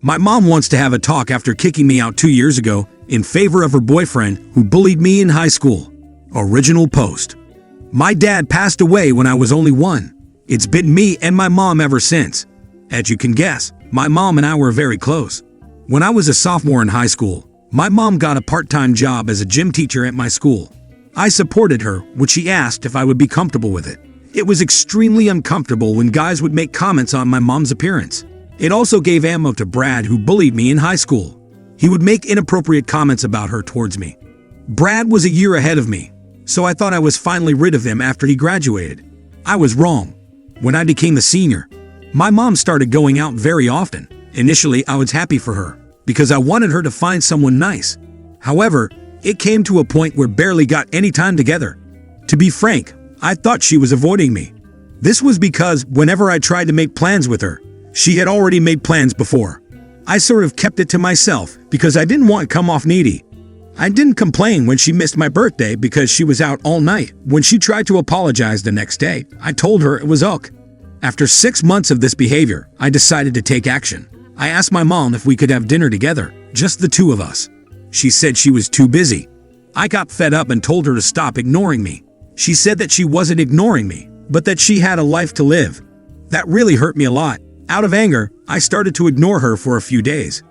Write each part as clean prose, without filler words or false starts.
My mom wants to have a talk after kicking me out 2 years ago in favor of her boyfriend who bullied me in high school. Original post. My dad passed away when I was only 1. It's been me and my mom ever since. As you can guess, my mom and I were very close. When I was a sophomore in high school, my mom got a part-time job as a gym teacher at my school. I supported her when she asked if I would be comfortable with it. It was extremely uncomfortable when guys would make comments on my mom's appearance. It also gave ammo to Brad, who bullied me in high school. He would make inappropriate comments about her towards me. Brad was a year ahead of me, so I thought I was finally rid of him after he graduated. I was wrong. When I became a senior, my mom started going out very often. Initially, I was happy for her because I wanted her to find someone nice. However, it came to a point where barely got any time together. To be frank, I thought she was avoiding me. This was because whenever I tried to make plans with her, she had already made plans before. I sort of kept it to myself because I didn't want to come off needy. I didn't complain when she missed my birthday because she was out all night. When she tried to apologize the next day, I told her it was ok. After 6 months of this behavior, I decided to take action. I asked my mom if we could have dinner together, just the two of us. She said she was too busy. I got fed up and told her to stop ignoring me. She said that she wasn't ignoring me, but that she had a life to live. That really hurt me a lot. Out of anger, I started to ignore her for a few days.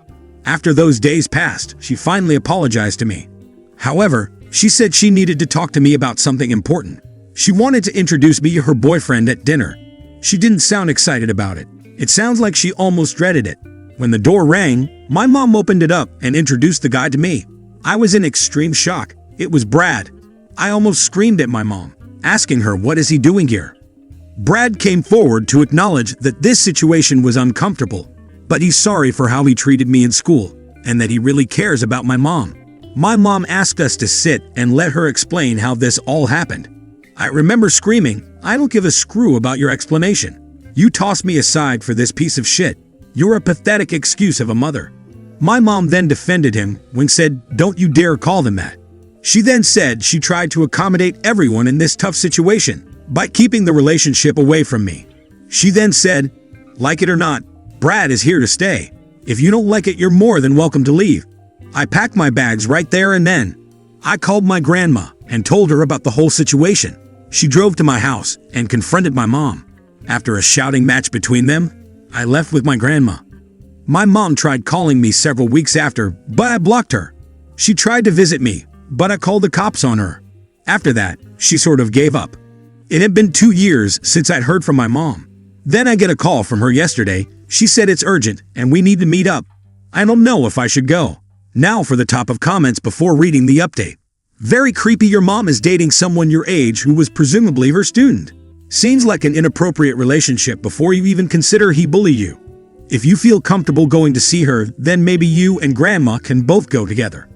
After those days passed, she finally apologized to me. However, she said she needed to talk to me about something important. She wanted to introduce me to her boyfriend at dinner. She didn't sound excited about it. It sounds like she almost dreaded it. When the door rang, my mom opened it up and introduced the guy to me. I was in extreme shock. It was Brad. I almost screamed at my mom, asking her what is he doing here. Brad came forward to acknowledge that this situation was uncomfortable, but he's sorry for how he treated me in school and that he really cares about my mom. My mom asked us to sit and let her explain how this all happened. I remember screaming, "I don't give a screw about your explanation. You tossed me aside for this piece of shit. You're a pathetic excuse of a mother." My mom then defended him when said, "Don't you dare call them that." She then said she tried to accommodate everyone in this tough situation by keeping the relationship away from me. She then said, "Like it or not, Brad is here to stay. If you don't like it, you're more than welcome to leave." I packed my bags right there and then. I called my grandma and told her about the whole situation. She drove to my house and confronted my mom. After a shouting match between them, I left with my grandma. My mom tried calling me several weeks after, but I blocked her. She tried to visit me, but I called the cops on her. After that, she sort of gave up. It had been 2 years since I'd heard from my mom. Then I get a call from her yesterday. She said it's urgent and we need to meet up. I don't know if I should go. Now for the top of comments before reading the update. Very creepy, your mom is dating someone your age who was presumably her student. Seems like an inappropriate relationship before you even consider he bullied you. If you feel comfortable going to see her, then maybe you and grandma can both go together.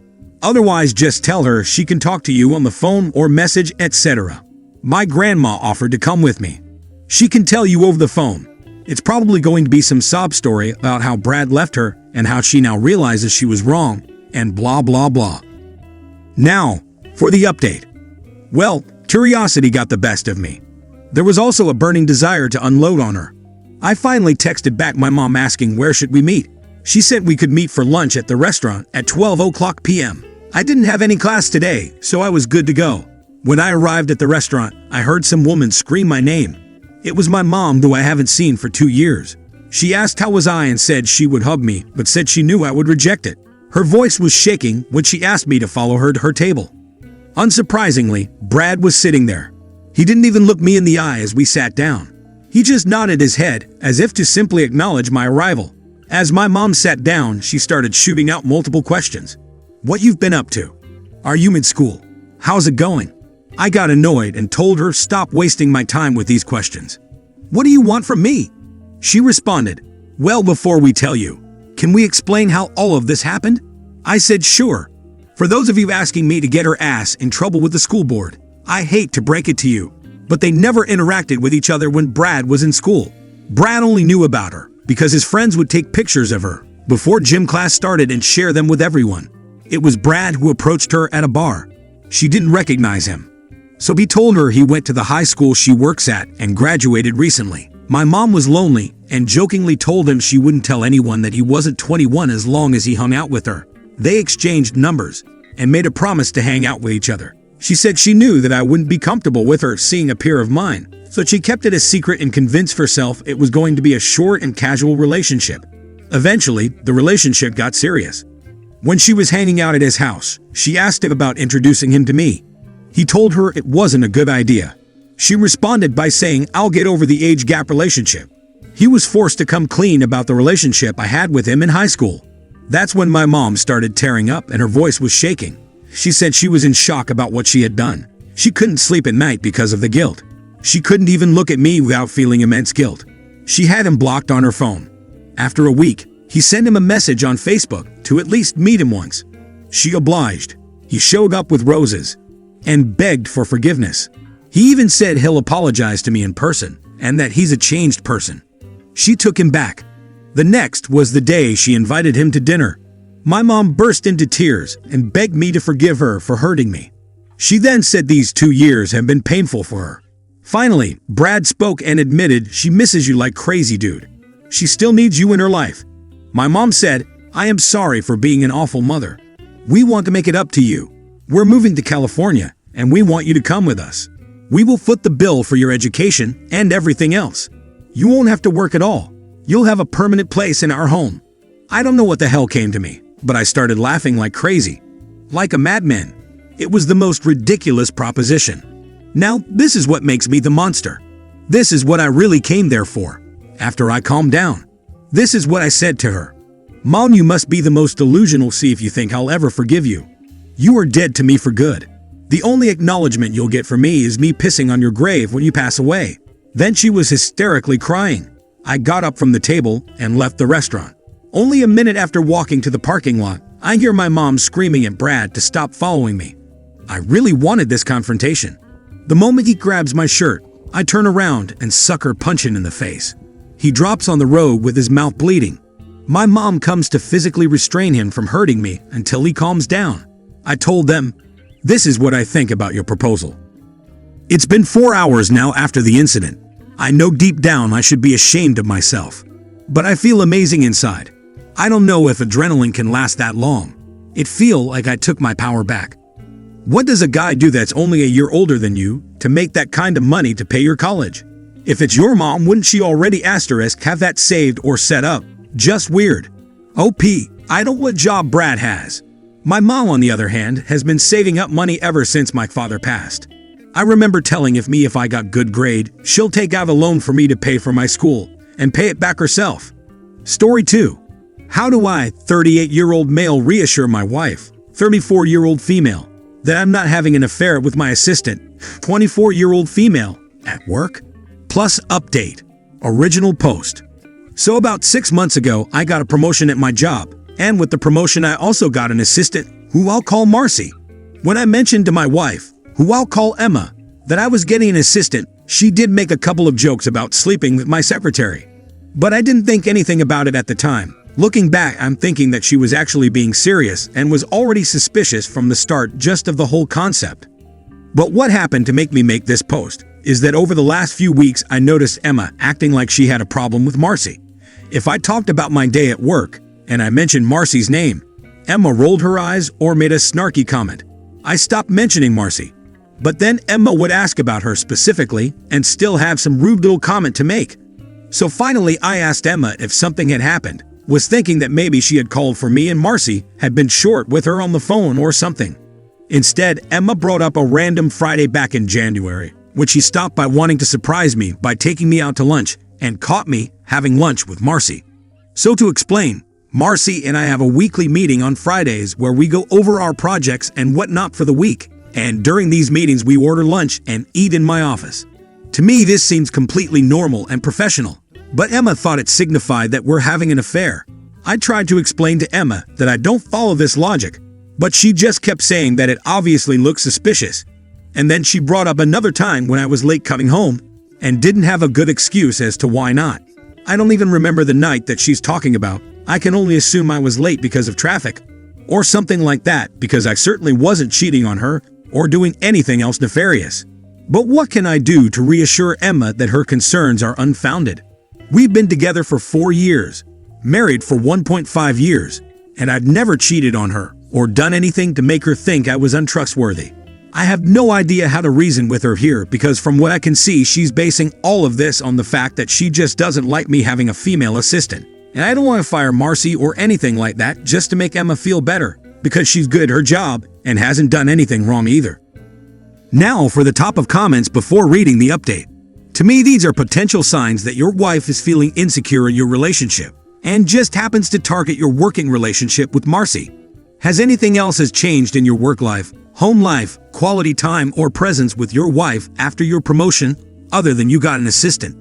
Otherwise, just tell her she can talk to you on the phone or message, etc. My grandma offered to come with me. She can tell you over the phone. It's probably going to be some sob story about how Brad left her and how she now realizes she was wrong, and blah blah blah. Now, for the update. Well, curiosity got the best of me. There was also a burning desire to unload on her. I finally texted back my mom asking where should we meet. She said we could meet for lunch at the restaurant at 12:00 p.m. I didn't have any class today, so I was good to go. When I arrived at the restaurant, I heard some woman scream my name. It was my mom, who I haven't seen for 2 years. She asked how was I and said she would hug me, but said she knew I would reject it. Her voice was shaking when she asked me to follow her to her table. Unsurprisingly, Brad was sitting there. He didn't even look me in the eye as we sat down. He just nodded his head as if to simply acknowledge my arrival. As my mom sat down, she started shooting out multiple questions. What you've been up to? Are you in school? How's it going? I got annoyed and told her stop wasting my time with these questions. What do you want from me? She responded, well, before we tell you, can we explain how all of this happened? I said sure. For those of you asking me to get her ass in trouble with the school board, I hate to break it to you, but they never interacted with each other when Brad was in school. Brad only knew about her because his friends would take pictures of her before gym class started and share them with everyone. It was Brad who approached her at a bar. She didn't recognize him. So he told her he went to the high school she works at and graduated recently. My mom was lonely and jokingly told him she wouldn't tell anyone that he wasn't 21 as long as he hung out with her. They exchanged numbers and made a promise to hang out with each other. She said she knew that I wouldn't be comfortable with her seeing a peer of mine, so she kept it a secret and convinced herself it was going to be a short and casual relationship. Eventually, the relationship got serious. When she was hanging out at his house, she asked him about introducing him to me. He told her it wasn't a good idea. She responded by saying, "I'll get over the age gap relationship." He was forced to come clean about the relationship I had with him in high school. That's when my mom started tearing up and her voice was shaking. She said she was in shock about what she had done. She couldn't sleep at night because of the guilt. She couldn't even look at me without feeling immense guilt. She had him blocked on her phone. After a week, he sent him a message on Facebook to at least meet him once. She obliged. He showed up with roses and begged for forgiveness. He even said he'll apologize to me in person and that he's a changed person. She took him back. The next was the day she invited him to dinner. My mom burst into tears and begged me to forgive her for hurting me. She then said these 2 years have been painful for her. Finally, Brad spoke and admitted she misses you like crazy, dude. She still needs you in her life. My mom said, "I am sorry for being an awful mother. We want to make it up to you. We're moving to California, and we want you to come with us. We will foot the bill for your education and everything else. You won't have to work at all. You'll have a permanent place in our home." I don't know what the hell came to me, but I started laughing like crazy. Like a madman. It was the most ridiculous proposition. Now, this is what makes me the monster. This is what I really came there for. After I calmed down, this is what I said to her. "Mom, you must be the most delusional see if you think I'll ever forgive you. You are dead to me for good. The only acknowledgement you'll get from me is me pissing on your grave when you pass away." Then she was hysterically crying. I got up from the table and left the restaurant. Only a minute after walking to the parking lot, I hear my mom screaming at Brad to stop following me. I really wanted this confrontation. The moment he grabs my shirt, I turn around and sucker punch him in the face. He drops on the road with his mouth bleeding. My mom comes to physically restrain him from hurting me until he calms down. I told them, "This is what I think about your proposal." It's been 4 hours now after the incident. I know deep down I should be ashamed of myself, but I feel amazing inside. I don't know if adrenaline can last that long. It feels like I took my power back. What does a guy do that's only a year older than you to make that kind of money to pay your college? If it's your mom, wouldn't she already have that saved or set up? Just weird. OP, I don't know what job Brad has. My mom, on the other hand, has been saving up money ever since my father passed. I remember telling if I got good grade, she'll take out a loan for me to pay for my school and pay it back herself. Story 2. How do I, 38-year-old male, reassure my wife, 34-year-old female, that I'm not having an affair with my assistant, 24-year-old female, at work? Plus update. Original post. So about 6 months ago, I got a promotion at my job, and with the promotion I also got an assistant, who I'll call Marcy. When I mentioned to my wife, who I'll call Emma, that I was getting an assistant, she did make a couple of jokes about sleeping with my secretary. But I didn't think anything about it at the time. Looking back, I'm thinking that she was actually being serious and was already suspicious from the start just of the whole concept. But what happened to make me make this post is that over the last few weeks I noticed Emma acting like she had a problem with Marcy. If I talked about my day at work and I mentioned Marcy's name, Emma rolled her eyes or made a snarky comment. I stopped mentioning Marcy. But then Emma would ask about her specifically and still have some rude little comment to make. So finally I asked Emma if something had happened, was thinking that maybe she had called for me and Marcy had been short with her on the phone or something. Instead, Emma brought up a random Friday back in January, which she stopped by wanting to surprise me by taking me out to lunch and caught me having lunch with Marcy. So to explain, Marcy and I have a weekly meeting on Fridays where we go over our projects and whatnot for the week. And during these meetings we order lunch and eat in my office. To me this seems completely normal and professional, but Emma thought it signified that we're having an affair. I tried to explain to Emma that I don't follow this logic, but she just kept saying that it obviously looked suspicious. And then she brought up another time when I was late coming home and didn't have a good excuse as to why not. I don't even remember the night that she's talking about. I can only assume I was late because of traffic or something like that, because I certainly wasn't cheating on her or doing anything else nefarious. But what can I do to reassure Emma that her concerns are unfounded? We've been together for 4 years, married for 1.5 years, and I've never cheated on her or done anything to make her think I was untrustworthy. I have no idea how to reason with her here because from what I can see, she's basing all of this on the fact that she just doesn't like me having a female assistant. And I don't want to fire Marcy or anything like that just to make Emma feel better because she's good at her job and hasn't done anything wrong either. Now for the top of comments before reading the update. To me, these are potential signs that your wife is feeling insecure in your relationship and just happens to target your working relationship with Marcy. Has anything else has changed in your work life, home life, quality time, or presence with your wife after your promotion other than you got an assistant?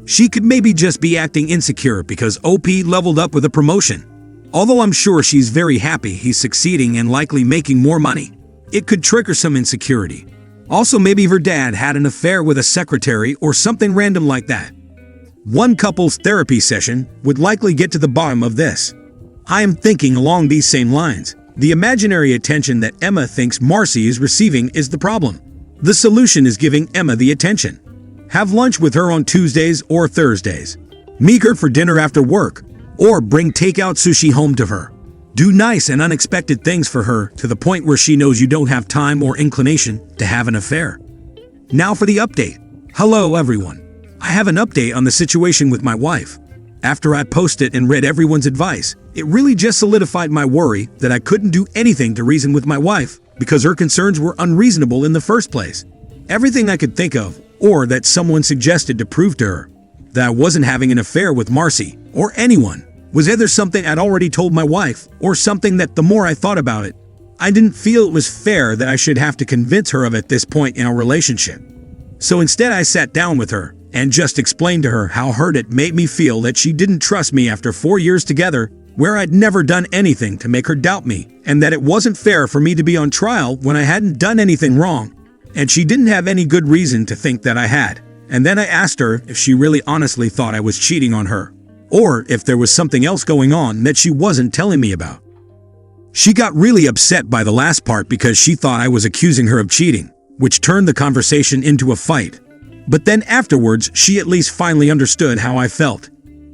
She could maybe just be acting insecure because OP leveled up with a promotion. Although I'm sure she's very happy he's succeeding and likely making more money, it could trigger some insecurity. Also, maybe her dad had an affair with a secretary or something random like that. One couple's therapy session would likely get to the bottom of this. I am thinking along these same lines. The imaginary attention that Emma thinks Marcy is receiving is the problem. The solution is giving Emma the attention. Have lunch with her on Tuesdays or Thursdays. Meet her for dinner after work, or bring takeout sushi home to her. Do nice and unexpected things for her to the point where she knows you don't have time or inclination to have an affair. Now for the update. Hello everyone. I have an update on the situation with my wife. After I posted and read everyone's advice, it really just solidified my worry that I couldn't do anything to reason with my wife because her concerns were unreasonable in the first place. Everything I could think of, or that someone suggested to prove to her that I wasn't having an affair with Marcy or anyone, was either something I'd already told my wife or something that the more I thought about it, I didn't feel it was fair that I should have to convince her of at this point in our relationship. So instead I sat down with her and just explained to her how hurt it made me feel that she didn't trust me after 4 years together where I'd never done anything to make her doubt me, and that it wasn't fair for me to be on trial when I hadn't done anything wrong, and she didn't have any good reason to think that I had. And then I asked her if she really honestly thought I was cheating on her, or if there was something else going on that she wasn't telling me about. She got really upset by the last part because she thought I was accusing her of cheating, which turned the conversation into a fight. But then afterwards, she at least finally understood how I felt.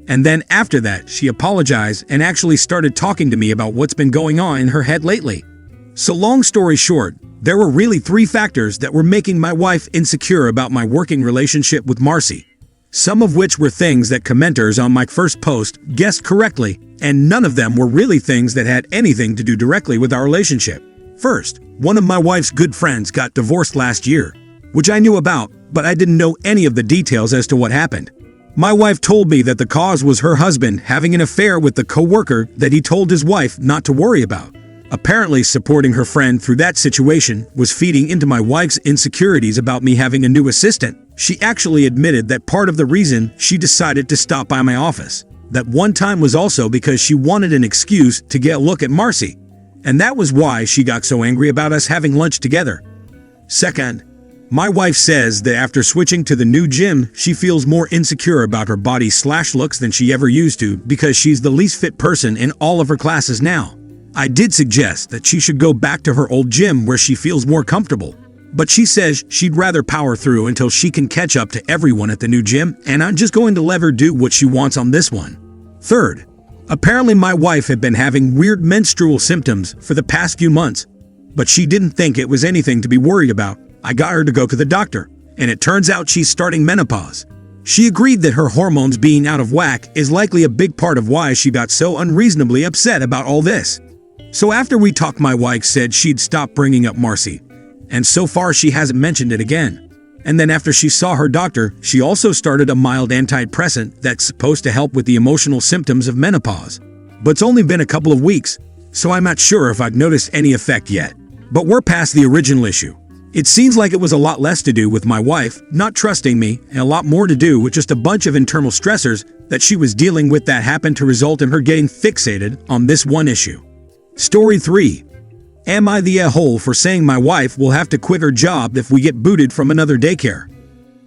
And then after that, she apologized and actually started talking to me about what's been going on in her head lately. So long story short, there were really 3 factors that were making my wife insecure about my working relationship with Marcy. Some of which were things that commenters on my first post guessed correctly, and none of them were really things that had anything to do directly with our relationship. First, one of my wife's good friends got divorced last year, which I knew about, but I didn't know any of the details as to what happened. My wife told me that the cause was her husband having an affair with the co-worker that he told his wife not to worry about. Apparently, supporting her friend through that situation was feeding into my wife's insecurities about me having a new assistant. She actually admitted that part of the reason she decided to stop by my office that one time was also because she wanted an excuse to get a look at Marcy, and that was why she got so angry about us having lunch together. Second, my wife says that after switching to the new gym, she feels more insecure about her body/looks than she ever used to because she's the least fit person in all of her classes now. I did suggest that she should go back to her old gym where she feels more comfortable, but she says she'd rather power through until she can catch up to everyone at the new gym, and I'm just going to let her do what she wants on this one. Third, apparently my wife had been having weird menstrual symptoms for the past few months, but she didn't think it was anything to be worried about. I got her to go to the doctor, and it turns out she's starting menopause. She agreed that her hormones being out of whack is likely a big part of why she got so unreasonably upset about all this. So after we talked, my wife said she'd stop bringing up Marcy, and so far she hasn't mentioned it again. And then after she saw her doctor, she also started a mild antidepressant that's supposed to help with the emotional symptoms of menopause. But it's only been a couple of weeks, so I'm not sure if I've noticed any effect yet. But we're past the original issue. It seems like it was a lot less to do with my wife not trusting me and a lot more to do with just a bunch of internal stressors that she was dealing with that happened to result in her getting fixated on this one issue. Story 3. Am I the a-hole for saying my wife will have to quit her job if we get booted from another daycare?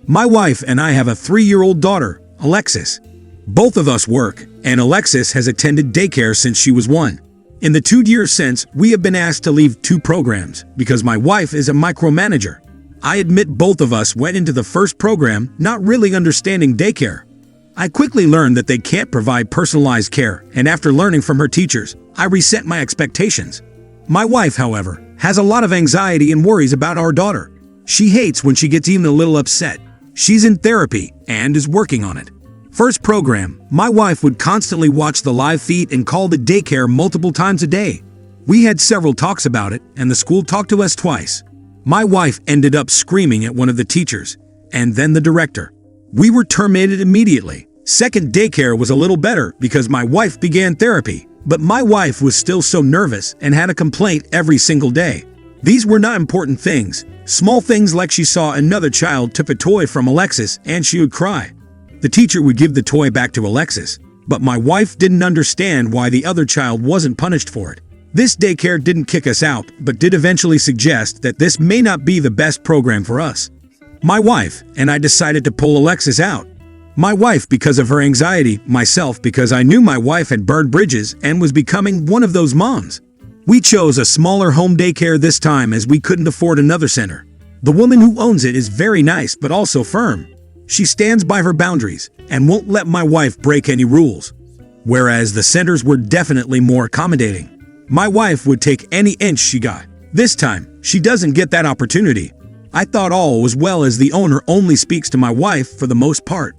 My wife and I have a 3-year-old daughter, Alexis. Both of us work, and Alexis has attended daycare since she was 1. In the 2 years since, we have been asked to leave 2 programs because my wife is a micromanager. I admit both of us went into the first program not really understanding daycare. I quickly learned that they can't provide personalized care, and after learning from her teachers, I reset my expectations. My wife, however, has a lot of anxiety and worries about our daughter. She hates when she gets even a little upset. She's in therapy and is working on it. First program, my wife would constantly watch the live feed and call the daycare multiple times a day. We had several talks about it, and the school talked to us twice. My wife ended up screaming at one of the teachers, and then the director. We were terminated immediately. Second daycare was a little better because my wife began therapy, but my wife was still so nervous and had a complaint every single day. These were not important things. Small things like she saw another child took a toy from Alexis and she would cry. The teacher would give the toy back to Alexis, but my wife didn't understand why the other child wasn't punished for it. This daycare didn't kick us out, but did eventually suggest that this may not be the best program for us. My wife and I decided to pull Alexis out. My wife because of her anxiety, myself because I knew my wife had burned bridges and was becoming one of those moms. We chose a smaller home daycare this time as we couldn't afford another center. The woman who owns it is very nice but also firm. She stands by her boundaries and won't let my wife break any rules. Whereas the centers were definitely more accommodating. My wife would take any inch she got. This time, she doesn't get that opportunity. I thought all was well as the owner only speaks to my wife for the most part.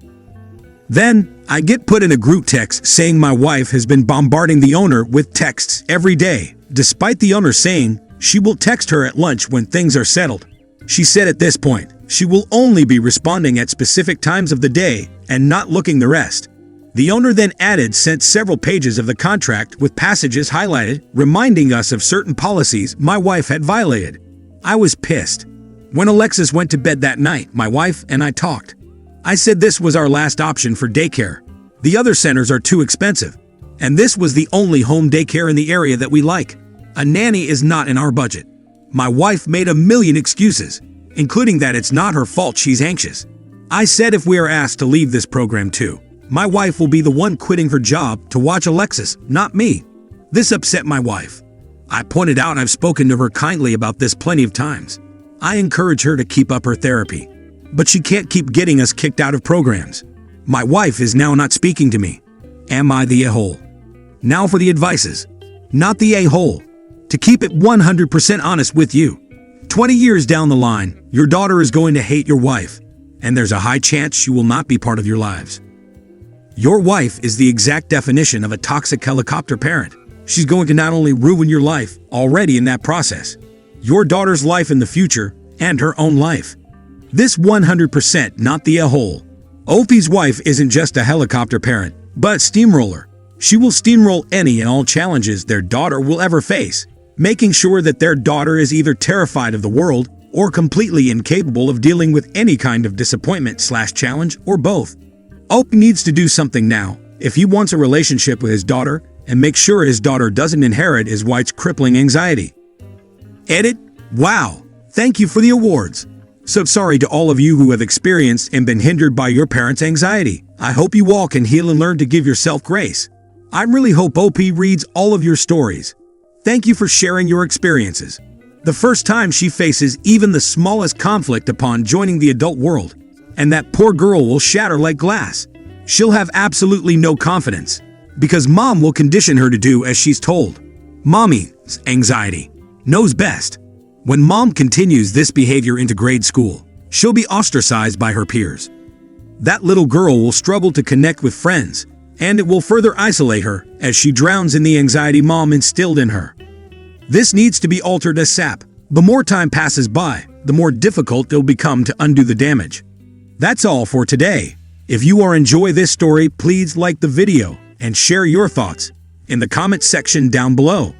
Then, I get put in a group text saying my wife has been bombarding the owner with texts every day, despite the owner saying she will text her at lunch when things are settled. She said at this point, she will only be responding at specific times of the day and not looking the rest. The owner then sent several pages of the contract with passages highlighted, reminding us of certain policies my wife had violated. I was pissed. When Alexis went to bed that night, my wife and I talked. I said this was our last option for daycare. The other centers are too expensive, and this was the only home daycare in the area that we like. A nanny is not in our budget. My wife made a million excuses, including that it's not her fault she's anxious. I said if we are asked to leave this program too, my wife will be the one quitting her job to watch Alexis, not me. This upset my wife. I pointed out I've spoken to her kindly about this plenty of times. I encourage her to keep up her therapy, but she can't keep getting us kicked out of programs. My wife is now not speaking to me. Am I the a-hole? Now for the advices. Not the a-hole. To keep it 100% honest with you. 20 years down the line, your daughter is going to hate your wife, and there's a high chance she will not be part of your lives. Your wife is the exact definition of a toxic helicopter parent. She's going to not only ruin your life already in that process, your daughter's life in the future, and her own life. This 100% not the a-hole. Opie's wife isn't just a helicopter parent, but a steamroller. She will steamroll any and all challenges their daughter will ever face, making sure that their daughter is either terrified of the world or completely incapable of dealing with any kind of disappointment/challenge or both. Opie needs to do something now if he wants a relationship with his daughter and make sure his daughter doesn't inherit his wife's crippling anxiety. Edit. Wow. Thank you for the awards. So sorry to all of you who have experienced and been hindered by your parents' anxiety. I hope you all can heal and learn to give yourself grace. I really hope OP reads all of your stories. Thank you for sharing your experiences. The first time she faces even the smallest conflict upon joining the adult world, and that poor girl will shatter like glass. She'll have absolutely no confidence, because mom will condition her to do as she's told. Mommy's anxiety knows best. When mom continues this behavior into grade school, she'll be ostracized by her peers. That little girl will struggle to connect with friends, and it will further isolate her as she drowns in the anxiety mom instilled in her. This needs to be altered ASAP. The more time passes by, the more difficult it'll become to undo the damage. That's all for today. If you are enjoy this story, please like the video and share your thoughts in the comment section down below.